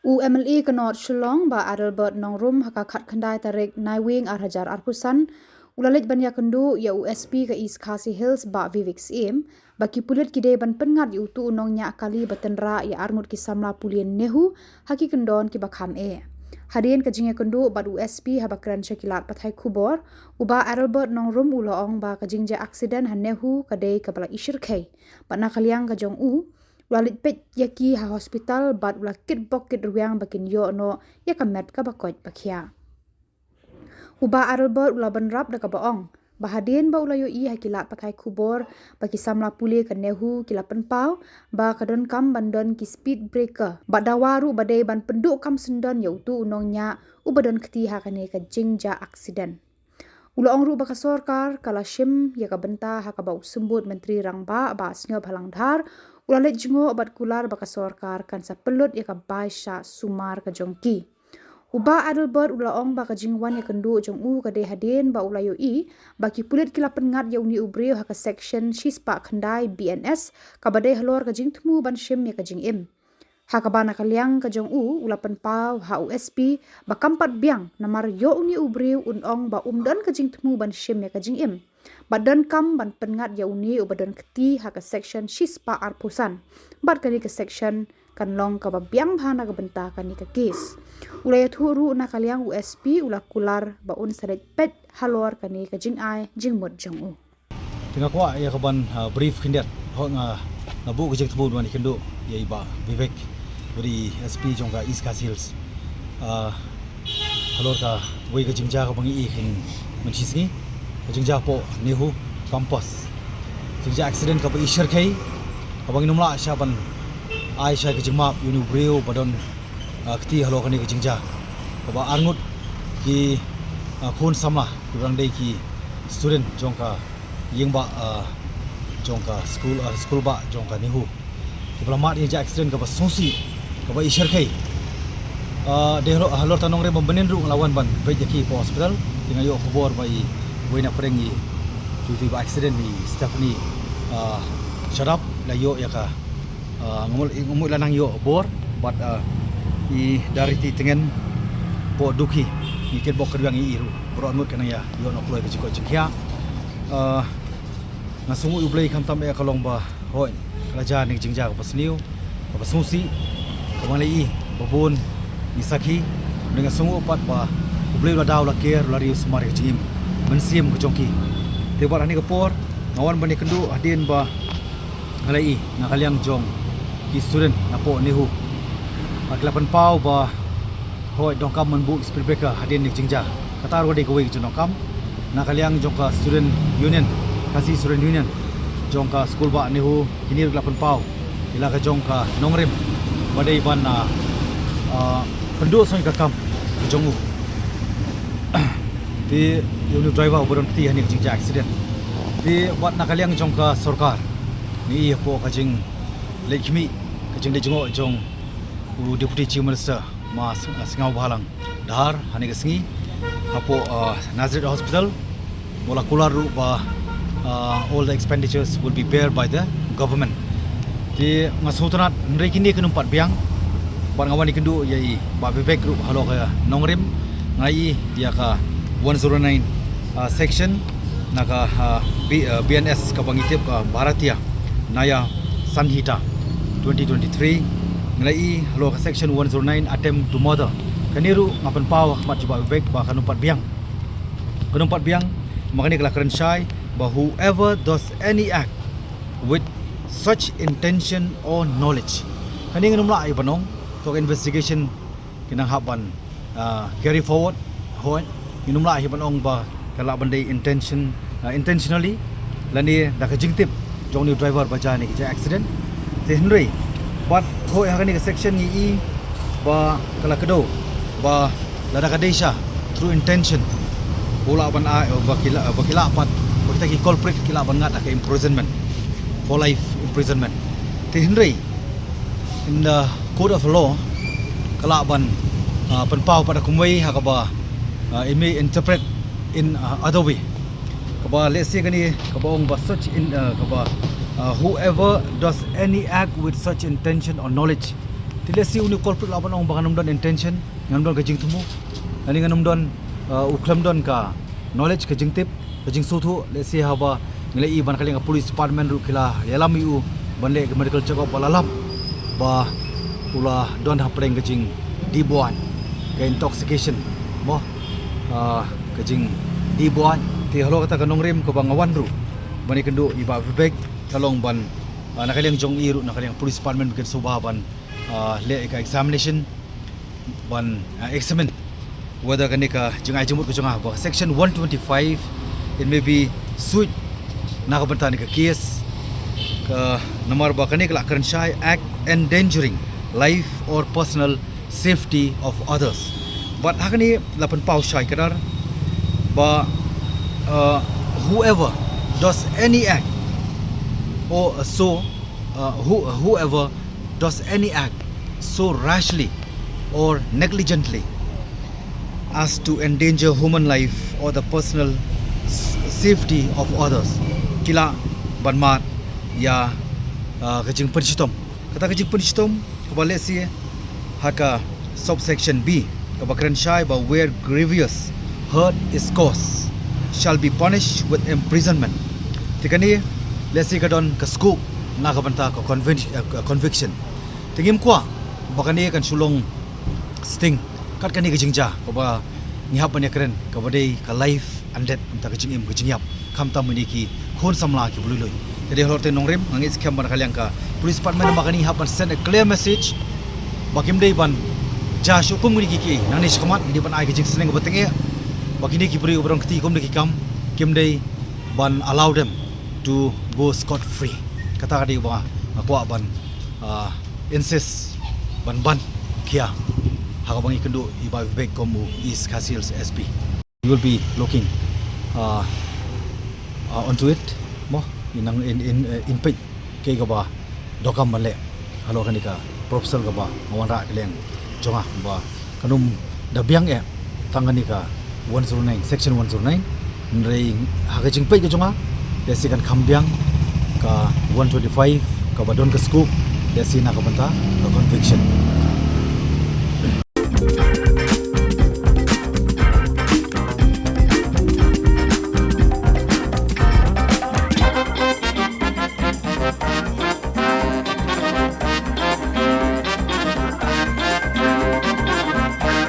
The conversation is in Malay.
UMLE kenot Shillong ba Adelbert nongrum haka khat khandai tarik naiwing arhajar arpusan ulalit banya kendu ya USP ke East Khasi Hills ba Vivek Sim baki pulit kide ban pengat yu tu unongnya akali Tynrah ya arngut ki Samla pulien Nehu haki kendon ki bakham Hadien ke jingya kendu bat USP haba kran syakilat pathai Khubor uba Adelbert nongrum ulaong ba ke jingja aksiden han Nehu kadai ke bala ishir khai batna kaliang ke jong Walit pet yaki ha hospital bat ula kit bokit ruang bakin yo no ya kamet ka bakoj bakia. Uba Adelbert ula benrap da ka baong. Bahadin ba ula yo i hakilat pakai Khubor baki Samla puli ke Nehu kila penpau ba kadon kam bandon ki speed breaker. Bat dawaru badai ban penduk kam sendon ya utu unongnya ubadon keti hakane ka jingja aksiden. Ula ongru baka sorkar kala shim ya ka benta haka ba usembut menteri rangba ba asnyo halang dhar ula let jengo obat kular baka sorkar kan sa pelut ya ka baisha sumar ka jongki. Uba Adelbert ula ong baka jingwan ya kendu jong ka de hadin ba ula yo i baki pulit kila pengat ya uni Briew haka section shispa khandai BNS ka badai halor ka jingtmu ban shim ya ka jingim. Haka bana kaliang ka jong ula penpau ha USP ba kampat biang namar yo uni Briew unong ba umdan ka jingtmu ban shim ya ka jingim. Badan kam ban pengat ya uni badan keti haka section shispa arpusan. Bat kani ke section kan long ka biang bhana ka benta kani ke kes. Ulaya thuru na kaliang USP ula kular ba un saret pet halor kani ke jing ai jing mot jong u. Tengah kuat ya kaban brief kindat ho ngabu ke jek temu ni kendo ya iba Vivek dari SP jongka East Khasi Hills. Halor ka wei ke jingja ka bangi kin mencisni jingja po Nehu kampus jingja accident ka ba ishar khai abang numla syaban Aisyah ke jingmap uni Briew badon keti halo kani ke jingja ka ba arngut ki khun Samla kurang dei ki student jongka yingba jongka school ba jongka Nehu diplomat ni ja accident ka ba sosi ka ba ishar khai de halor tanong re membenin ru lawan ban baik yaki po hospital Tyngeh yo Khubor bai Wena perengi tuti ba accident ni Stephanie shut up la yo ya ka ngomul lanang yo bor but I dari ti tengen po duki ni ket bok kedang I ru bro mut kana ya yo no kloi ke jiko jikya ngasungu ublei kam tam ya kalong ba hoi kerajaan ni jingja ka pasniu ka pasusi kamalai babun ni sakhi dengan sungu pat ba ublei la daw la ker la riu smar ke jim mensim ke jongki tebar ani kapor ngawan bani kendu hadin ba ngalai na kaliang jong ki student na po Nehu atlapan pau ba hoi dongkam menbu speed breaker hadin ni jingja katar wadi kawai jonokam na kaliang jongka student union kasi student union jongka school ba Nehu kini atlapan pau ila ka jongka nongrim badai ban na pendu soi ka kam jongu di unit driver beron keti hani kajing accident di buat nakaliang jong ka sorkar ni po kajing lekmi kajing de jongo jong deputy chief minister mas singau balang dahar hani kesengi hapo Nazareth hospital mola kular ru ba all the expenditures will be bear by the government di ngasotanat ndrei kini kenumpat biang ban ngawani kendu yai ba Vivek group halo ka nongrim ngai dia ka 109 section naka BNS ka bangitip ka Bharatiya Naya Sanhita 2023 ngai halo ka section 109 attempt to murder kaniru ngapan paw khmat coba Vivek ba kanumpat biang makani kala kerensyai ba whoever does any act with such intention or knowledge kani ngunumla ai banong to investigation kinang haban carry forward hoi inumla hi banong ba kala bandai intentionally lani da ka jingtip jong ni driver baja ni ki accident te henry but hoi hakani ka section ni I ba kala kedo ba lada ka desha through intention bola ban ba kila pat ba kita ki culprit kila ban ngat ka imprisonment for life imprisonment te henry in the code of law kala ban penpau pada kumwei hakaba it may interpret in other way kaba let's say kani kaba ong ba such in kaba whoever does any act with such intention or knowledge Tilesi uni culprit laban ong banganum don intention ngam don kajing tumu ani nganum don uklam don ka knowledge kajing tip kajing sutu lesi haba ngilai ban kali nga police department ru kila yalam yu bande medical check up balalam ba ula don hapreng kajing dibuan ke intoxication mo kajing dibuan ti halo kata kanong rim ko bangawan ru bani kendu iba bebek kalong ban nakaliang jong iru nakaliang police department bikin subaban le ka examination ban examine whether kanika jeng ai jemut ko jong ba section 125 it may be suit nakabanta ni ka case ka nomor ba kanika la karan shy act endangering life or personal safety of others but hakani lapan pau shy kadar ba whoever does any act or whoever does any act so rashly or negligently as to endanger human life or the personal safety of others kila banmat ya kajing Pynshitom kata kajing Pynshitom kabale si haka subsection B kabakran shy ba where grievous hurt is caused shall be punished with imprisonment tikani lesi kadon ka scoop na kabanta ka conviction tingim kwa bakani kan sulong sting kat kani kajingja ko ba ngihap banya keren ka badai ka life and death ta kajingim kajingyap khamta muniki khon samla ki bululoi jadi horte nongrim ngis kham ban kaliang ka police department bakani hapan send a clear message bakim dei ban ja syukum muniki ki nang ni skamat di ban ai kajing seneng ba Tyngeh bakini ki Briew obrang keti kom de ki kam kim dei ban allow them to go scot free kata kadi ba aku ban insist ban kia haka bangi kendu iba beg komu is khasinews SP you will be looking onto it mo in page ke ga ba dokam male halo kanika professor ga ba mawanra keleng jonga ba kanum dabyang tanganika 109 section 109 nrei haka jing page ga jonga desikan khambyang ka 125 ka badon ka scoop desina ka banta ka conviction